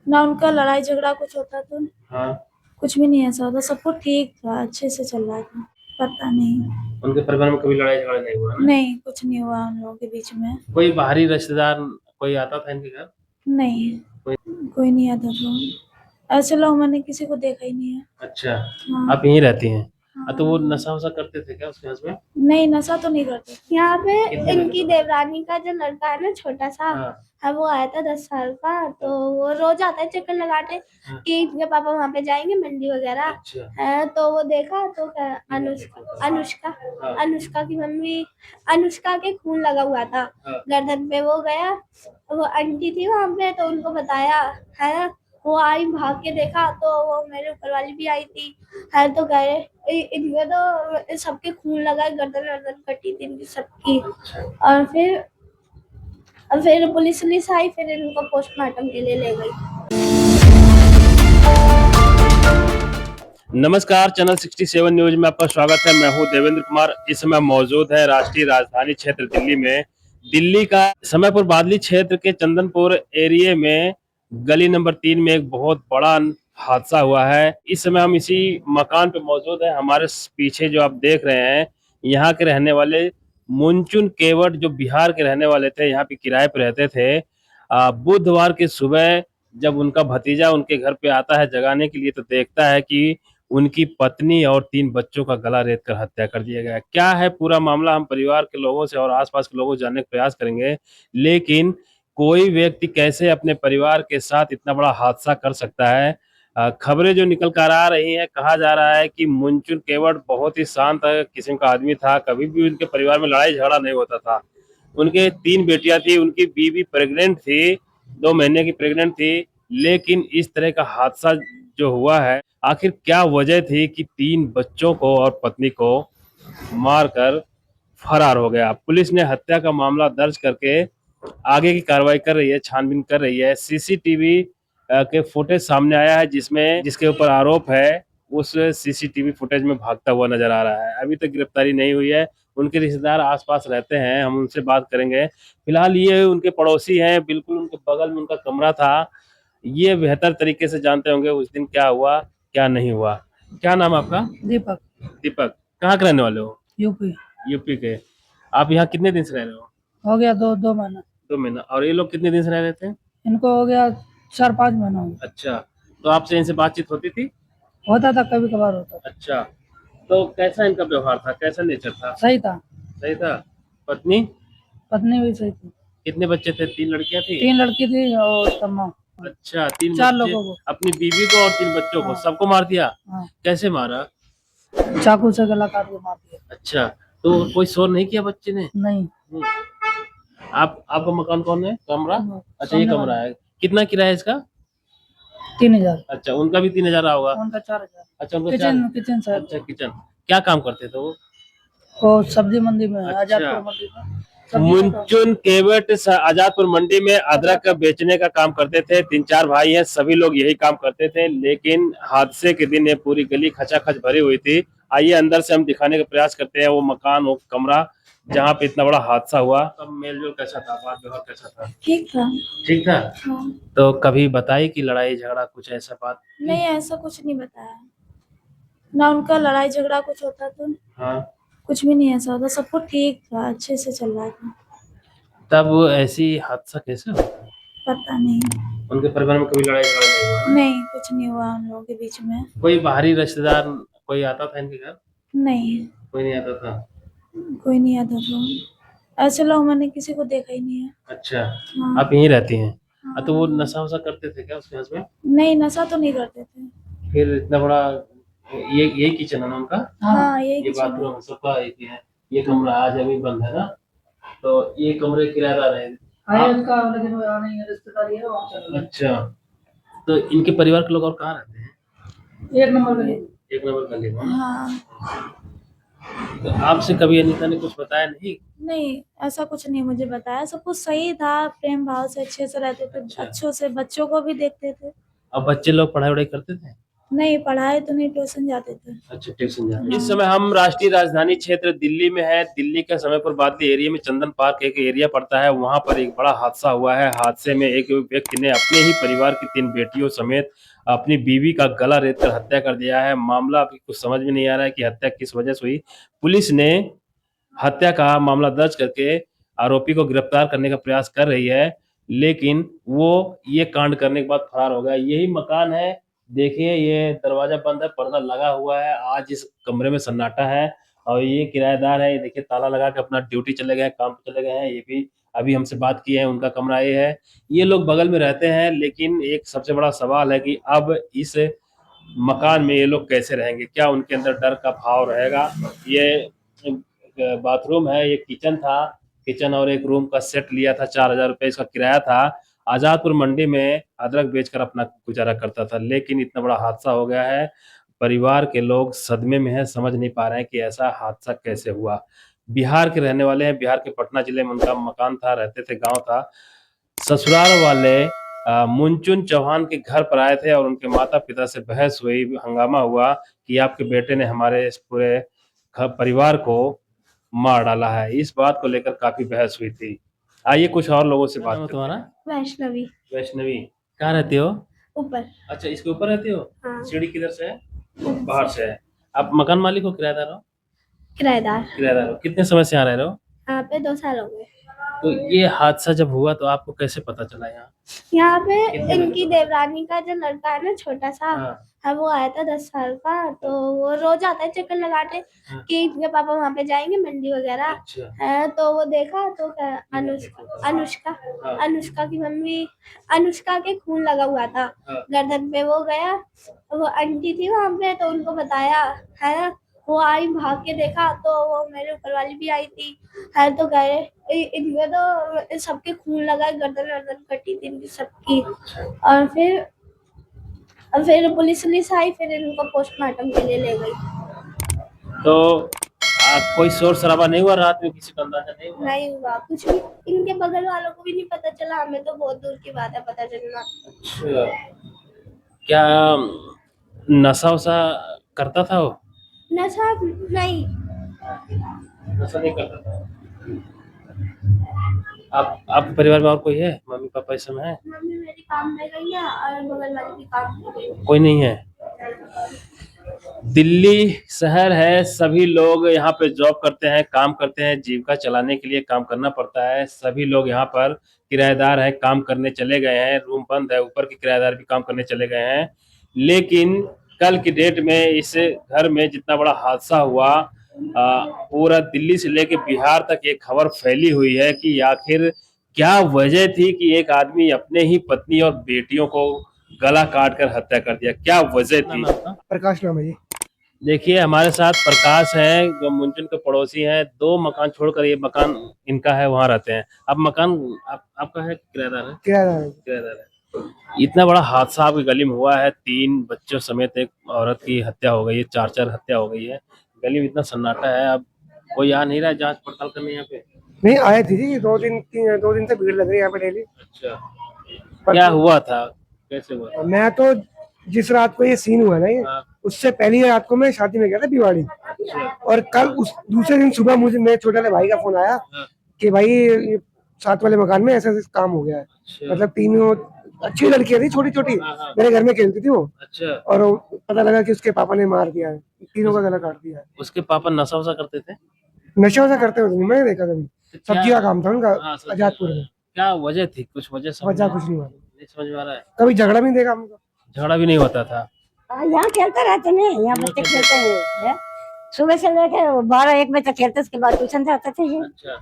ना उनका लड़ाई झगड़ा कुछ होता तो हाँ। कुछ भी नहीं ऐसा होता, सब कुछ ठीक था, अच्छे से चल रहा था। पता नहीं। उनके परिवार में कभी लड़ाई झगड़ा नहीं हुआ ना? नहीं, कुछ नहीं हुआ हम लोगों के बीच में। कोई बाहरी रिश्तेदार कोई आता था इनके घर? नहीं, कोई? कोई नहीं आता था। ऐसे लोग मैंने किसी को देखा ही नहीं है। अच्छा। हाँ। आप यहीं रहती हैं? हाँ, तो वो नशा वशा करते थे क्या उसके हस्बैंड? नहीं नशा तो नहीं करते थे। यहाँ पे कितने इनकी बजे? देवरानी का जो लड़का है ना, छोटा सा हाँ। है, वो आया था 10 साल का, तो वो रोज आता है चक्कर लगाने हाँ। कि इनके पापा वहाँ पे जाएंगे मंडी वगैरह। अच्छा। है तो वो देखा तो अनुष्का अनुष्का हाँ। अनुष्का की मम्मी, अनुष्का के खून लगा हुआ था हाँ। गर्दन पे। वो गया, वो आंटी थी वहाँ पे, तो उनको बताया है ना। वो आई, भाग के देखा तो वो मेरे ऊपर वाली भी आई थी। है तो गए, इनके तो सबके खून लगा, गर्दन वर्दन कटी थी इनकी सबकी। अच्छा। और फिर पुलिस आई, फिर इनको पोस्टमार्टम के लिए ले गई। नमस्कार, चैनल 67 न्यूज में आपका स्वागत है। मैं हूं देवेंद्र कुमार। इस समय मौजूद है राष्ट्रीय राजधानी क्षेत्र दिल्ली में। दिल्ली का समयपुर बादली क्षेत्र के चंदनपुर एरिया में गली नंबर 3 में एक बहुत बड़ा हादसा हुआ है। इस समय हम इसी मकान पे मौजूद है। हमारे पीछे जो आप देख रहे हैं, यहाँ के रहने वाले मुनचुन केवट जो बिहार के रहने वाले थे, यहाँ पे किराए पे रहते थे। बुधवार की सुबह जब उनका भतीजा उनके घर पे आता है जगाने के लिए, तो देखता है कि उनकी पत्नी और 3 बच्चों का गला रेत कर हत्या कर दिया गया। क्या है पूरा मामला, हम परिवार के लोगों से और आसपास के लोगों से जानने का प्रयास करेंगे। लेकिन कोई व्यक्ति कैसे अपने परिवार के साथ इतना बड़ा हादसा कर सकता है? खबरें जो निकल कर आ रही हैं, कहा जा रहा है कि मुंचुन केवट बहुत ही शांत किस्म का आदमी था। कभी भी उनके परिवार में लड़ाई झगड़ा नहीं होता था। उनके 3 बेटियां थी, उनकी बीवी प्रेग्नेंट थी, 2 महीने की प्रेग्नेंट थी। लेकिन इस तरह का हादसा जो हुआ है, आखिर क्या वजह थी कि 3 बच्चों को और पत्नी को मारकर फरार हो गया? पुलिस ने हत्या का मामला दर्ज करके आगे की कार्रवाई कर रही है, छानबीन कर रही है। सीसीटीवी के फुटेज सामने आया है, जिसमें जिसके ऊपर आरोप है उस सीसीटीवी फुटेज में भागता हुआ नजर आ रहा है। अभी तक गिरफ्तारी नहीं हुई है। उनके रिश्तेदार आसपास रहते हैं, हम उनसे बात करेंगे। फिलहाल ये उनके पड़ोसी हैं, बिल्कुल उनके बगल में उनका कमरा था। ये बेहतर तरीके से जानते होंगे उस दिन क्या हुआ क्या नहीं हुआ। क्या नाम है आपका? दीपक। दीपक। कहाँ के रहने वाले हो? यूपी। यूपी के। आप यहाँ कितने दिन से रह रहे हो? हो गया 2 महीना। 2 महीना। और ये लोग कितने दिन से रह रहे थे? इनको हो गया 4-5 महीना हो गया। अच्छा। तो आपसे इनसे बातचीत होती थी? होता था, कभी कभार होता था। अच्छा। तो कैसा इनका व्यवहार था, कैसा नेचर था? सही था। सही था। पत्नी? पत्नी भी सही थी। कितने बच्चे थे? 3 लड़कियां थी? 3 लड़की थी और तम्मा। अच्छा, 3 4 बच्चे। लोगों को। अपनी बीवी को और 3 बच्चों को हाँ। सबको मार दिया? हाँ, कैसे मारा? चाकू से गला काट के मार दिया। अच्छा। तो कोई शोर नहीं किया बच्चे ने? नहीं। हम्म। आपका मकान कौन है, कमरा? अच्छा, ये सामने कमरा वाला है। कितना किराया है इसका? 3,000। अच्छा, उनका भी 3,000 रहा होगा। उनका 4,000। अच्छा, उनका चार। Kitchen kitchen sir. अच्छा, किचन। क्या काम करते थे वो? वो सब्जी मंडी में है, अच्छा। आजादपुर मंडी में सब्जी का काम। मुंचुन केवट आजादपुर मंडी में अदरक बेचने का काम करते थे। 3-4 भाई हैं, सभी लोग यही काम करते थे। लेकिन हादसे के दिन ये पूरी गली खचाखच भरी हुई थी। आइए अंदर से हम दिखाने का प्रयास करते हैं वो मकान, वो कमरा जहाँ पे इतना बड़ा हादसा हुआ। तब मेलजोल कैसा था, बात व्यवहार कैसा था? ठीक था। ठीक था। हाँ। तो कभी बताई कि लड़ाई झगड़ा कुछ ऐसा बात? नहीं, ऐसा कुछ नहीं बताया। ना उनका लड़ाई झगड़ा कुछ होता तो हाँ। कुछ भी नहीं ऐसा होता, सब कुछ ठीक था, अच्छे से चल रहा था। तब ऐसी हादसा कैसे हुआ? पता नहीं। उनके परिवार में कभी लड़ाई झगड़ा नहीं हुआ? नहीं, कुछ नहीं हुआ हम लोगों के बीच में। कोई बाहरी रिश्तेदार कोई आता था इनके घर? नहीं, कोई नहीं आता था। कोई नहीं आता था। ऐसे लोग मैंने किसी को देखा ही नहीं है। अच्छा। हाँ। आप यहीं रहती हैं? तो वो हाँ। नशा वशा करते थे क्या उसके हस्बैंड? नहीं, नशा तो नहीं करते थे। फिर इतना बड़ा, ये यही किचन है ना उनका? हाँ, यही ये किचन है। बाथरूम सबका एक ही है। ये कमरा आज अभी बंद है ना? तो ये कमरे किराएदार है? हाँ, इसका लेकिन वो नहीं है, रिश्तेदारी है वहाँ चल रहा है। अच्छा। तो इनके परिवार के लोग और कहाँ रहते हैं? 1 नंबर गली। 1 नंबर गली में? हाँ। तो आपसे कभी अनीता ने कुछ बताया नहीं? नहीं, ऐसा कुछ नहीं मुझे बताया, सब कुछ सही था, प्रेम भाव से अच्छे से रहते थे, अच्छा। अच्छों से बच्चों को भी देखते थे। अब बच्चे लोग पढ़ाई वढ़ाई करते थे? नहीं, पढ़ाई तो नहीं, ट्यूशन जाते थे। अच्छा, ट्यूशन जाते। इस समय हम राष्ट्रीय राजधानी क्षेत्र दिल्ली में है। दिल्ली का समयपुर बादली एरिया में चंदन पार्क एक एरिया पड़ता है, वहां पर एक बड़ा हादसा हुआ है। हादसे में एक व्यक्ति ने अपने ही परिवार की 3 बेटियों समेत अपनी बीवी का गला रेत कर हत्या कर दिया है। मामला अभी कुछ समझ में नहीं आ रहा है कि हत्या किस वजह से हुई। पुलिस ने हत्या का मामला दर्ज करके आरोपी को गिरफ्तार करने का प्रयास कर रही है, लेकिन वो ये कांड करने के बाद फरार हो गया। यही मकान है, देखिए ये दरवाजा बंद है, पर्दा लगा हुआ है। आज इस कमरे में सन्नाटा है और ये किराएदार है। ये देखिए ताला लगा के अपना ड्यूटी चले गए, काम पे चले गए हैं। ये भी अभी हमसे बात की है, उनका कमरा ये है। ये लोग बगल में रहते हैं, लेकिन एक सबसे बड़ा सवाल है कि अब इस मकान में ये लोग कैसे रहेंगे? क्या उनके अंदर डर का भाव रहेगा? ये बाथरूम है, ये किचन था। किचन और एक रूम का सेट लिया था, 4,000 रुपए इसका किराया था। आजादपुर मंडी में अदरक बेचकर अपना गुजारा करता था, लेकिन इतना बड़ा हादसा हो गया है। परिवार के लोग सदमे में हैं, समझ नहीं पा रहे हैं कि ऐसा हादसा कैसे हुआ। बिहार के रहने वाले हैं, बिहार के पटना जिले में उनका मकान था, रहते थे, गांव था। ससुराल वाले मुनचुन चौहान के घर पर आए थे और उनके माता पिता से बहस हुई, हंगामा हुआ कि आपके बेटे ने हमारे इस पूरे परिवार को मार डाला है। इस बात को लेकर काफी बहस हुई थी। आइए कुछ और लोगों से बात तुम्हारा। वैष्णवी। वैष्णवी, कहाँ रहती हो? ऊपर। अच्छा, इसके ऊपर रहती हो? हाँ। सीढ़ी किधर से है? बाहर से है। आप मकान मालिक हो, किराएदार हो? किराएदार। किराएदार हो। कितने समय से यहाँ रह रहे हो? यहाँ पे 2 साल हो गए। तो ये हादसा जब हुआ तो आपको कैसे पता चला यहाँ? यहाँ पे इनकी देवरानी का जो लड़का है ना, छोटा सा, हाँ। है, वो आया था 10 साल का। तो वो रोज आता है चक्कर लगाने हाँ। कि इनके पापा वहाँ पे जाएंगे मंडी वगैरह। अच्छा। है, तो वो देखा तो अनुष्का हाँ। अनुष्का की मम्मी, अनुष्का के खून लगा हुआ था हाँ। गर्दन पे। वो गया, वो आंटी थी वहाँ पे, तो उनको बताया, है ना। वो आई, भाग के देखा तो वो मेरे ऊपर वाली भी आई थी, है, तो गए। इनके तो सबके खून लगा, गर्दन वर्दन कटी थी इनकी सबकी। और फिर पुलिस आई, फिर इनको पोस्टमार्टम के लिए ले गई। तो कोई शोर शराबा नहीं हुआ रात में? किसी को अंदाजा नहीं हुआ? नहीं हुआ कुछ भी, इनके बगल वालों को भी नहीं पता चला, हमें तो बहुत दूर की बात है पता चलना। अच्छा, क्या नशा वशा करता था वो? नशा नहीं। नशा नहीं करता था। आप आपके परिवार में और कोई है? मम्मी पापा इस समय है? मम्मी मेरी काम में गई है और बगल वाली भी काम में गई। कोई नहीं है। दिल्ली शहर है, सभी लोग यहाँ पे जॉब करते हैं, काम करते हैं, जीविका चलाने के लिए काम करना पड़ता है। सभी लोग यहाँ पर किराएदार है, काम करने चले गए हैं। रूम बंद है, ऊपर के किराएदार भी काम करने चले गए हैं। लेकिन कल की डेट में इस घर में जितना बड़ा हादसा हुआ, पूरा दिल्ली से लेकर बिहार तक एक खबर फैली हुई है कि आखिर क्या वजह थी कि एक आदमी अपने ही पत्नी और बेटियों को गला काट कर हत्या कर दिया। क्या वजह थी? प्रकाश नाम है जी। देखिए हमारे साथ प्रकाश है, जो मुंचुन के पड़ोसी हैं। 2 मकान छोड़कर ये मकान इनका है, वहां रहते हैं। अब मकान आपका है, किराएदार है? किराएदार है। किराएदार है। इतना बड़ा हादसा आपकी गली में हुआ है, 3 बच्चों समेत एक औरत की हत्या हो गई है, 4 हत्या हो गई है। गली में इतना सन्नाटा है, अब कोई आ नहीं रहा है जांच पड़ताल करने यहाँ पे? नहीं आए थे जी, 2 दिन से भीड़ लग रही है यहाँ पे डेली। अच्छा, क्या हुआ था, कैसे हुआ था? मैं तो जिस रात को ये सीन हुआ ना, ये हाँ। उससे पहली रात को मैं शादी में गया था भिवाड़ी। और कल उस दूसरे दिन सुबह मुझे मेरे छोटे वाले भाई का फोन आया कि भाई ये साथ वाले मकान में ऐसा ऐसा काम हो गया है। अच्छा। मतलब 3 अच्छी लड़कियां थी, छोटी छोटी, हाँ। मेरे घर में खेलती थी वो। अच्छा। और पता लगा कि उसके पापा ने मार दिया है, तीनों का गला काट दिया है। उसके पापा नशा वशा करते थे? नशा वशा करते होते नहीं, मैंने देखा कभी। सब्जी का काम था उनका, हाँ, सब्जी आजादपुर का। में। क्या वजह थी? कुछ वजह वजह कुछ नहीं हुआ, नहीं समझ में आ रहा है। कभी झगड़ा भी नहीं देखा हमको। झगड़ा भी नहीं होता था? यहाँ खेलते रहते नहीं, यहाँ बच्चे खेलते हैं। सुबह से लेके 12-1 बजे तक खेलते, उसके बाद ट्यूशन जाते थे ये। अच्छा,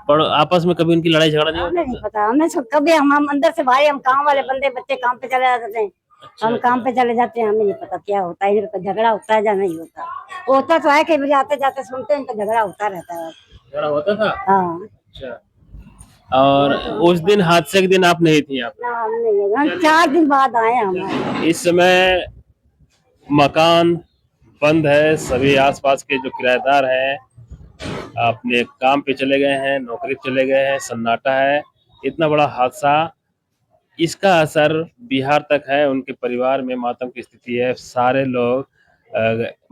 पर आपस में कभी उनकी लड़ाई झगड़ा नहीं हमें होता नहीं था? पता, हमें कभी हम अंदर से भाई, हम काम वाले बंदे, बच्चे काम पे चले जाते हैं। अच्छा, हम काम पे चले जाते हैं, हमें नहीं पता क्या होता है, इनका झगड़ा होता है या नहीं होता। होता तो है, कई बजे आते जाते सुनते हैं, इनका झगड़ा होता रहता है। झगड़ा होता था? हाँ। अच्छा, और उस दिन हादसे के दिन आप नहीं थी यहाँ पे? ना, हम नहीं, हम 4 दिन बाद आए हमारे। इस समय मकान बंद है, सभी आसपास के जो किराएदार हैं अपने काम पे चले गए हैं, नौकरी पे चले गए हैं, सन्नाटा है। इतना बड़ा हादसा इसका असर बिहार तक है। उनके परिवार में मातम की स्थिति है। सारे लोग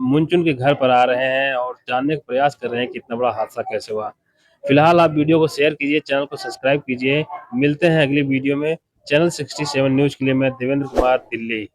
मुनचुन के घर पर आ रहे हैं और जानने का प्रयास कर रहे हैं कि इतना बड़ा हादसा कैसे हुआ। फिलहाल आप वीडियो को शेयर कीजिए, चैनल को सब्सक्राइब कीजिए। मिलते हैं अगली वीडियो में। चैनल 67 न्यूज के लिए मैं देवेंद्र कुमार, दिल्ली।